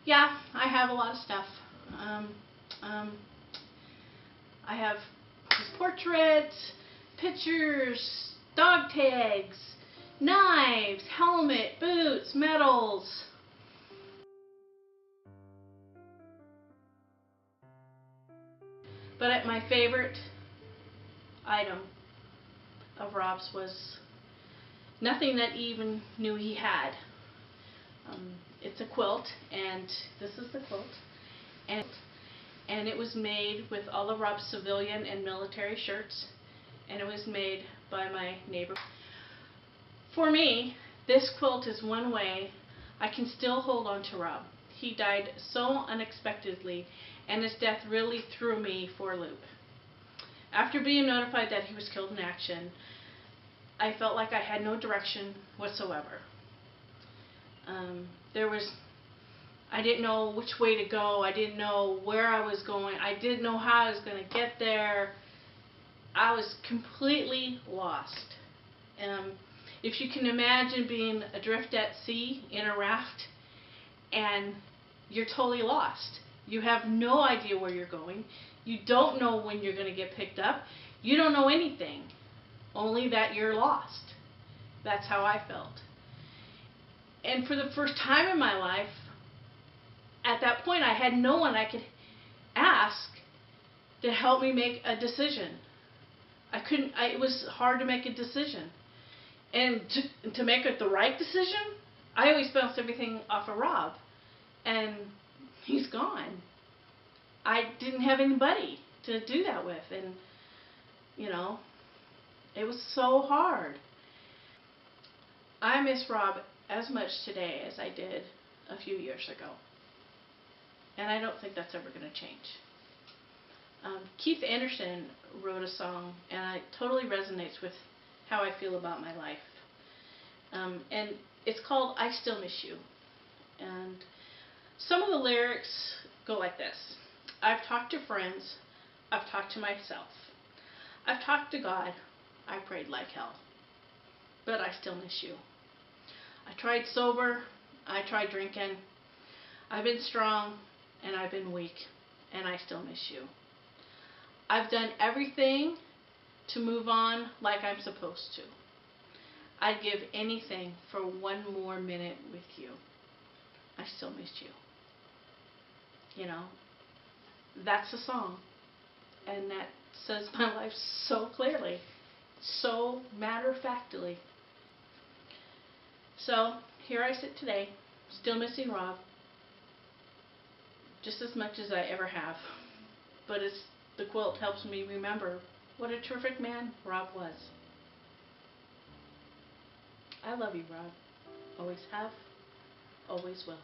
Yeah, I have a lot of stuff. I have his portraits, pictures, dog tags, knives, helmet, boots, medals. But my favorite item of Rob's was nothing that he even knew he had. It's a quilt, and this is the quilt, and it was made with all of Rob's civilian and military shirts, and it was made by my neighbor. For me, this quilt is one way I can still hold on to Rob. He died so unexpectedly, and his death really threw me for a loop. After being notified that he was killed in action, I felt like I had no direction whatsoever. I didn't know which way to go. I didn't know where I was going. I didn't know how I was going to get there. I was completely lost. If you can imagine being adrift at sea in a raft and you're totally lost. You have no idea where you're going. You don't know when you're going to get picked up. You don't know anything, only that you're lost. That's how I felt. And for the first time in my life, at that point, I had no one I could ask to help me make a decision. It was hard to make a decision. And to make it the right decision, I always bounced everything off of Rob. And he's gone. I didn't have anybody to do that with. And, you know, it was so hard. I miss Rob as much today as I did a few years ago. And I don't think that's ever going to change. Keith Anderson wrote a song, and it totally resonates with how I feel about my life. And it's called I Still Miss You. And some of the lyrics go like this. I've talked to friends. I've talked to myself. I've talked to God. I prayed like hell. But I still miss you. I tried sober. I tried drinking. I've been strong and I've been weak, and I still miss you. I've done everything to move on like I'm supposed to. I'd give anything for one more minute with you. I still miss you. You know, that's a song, and that says my life so clearly, so matter-of-factly. So here I sit today, still missing Rob, just as much as I ever have. But the quilt helps me remember what a terrific man Rob was. I love you, Rob. Always have, always will.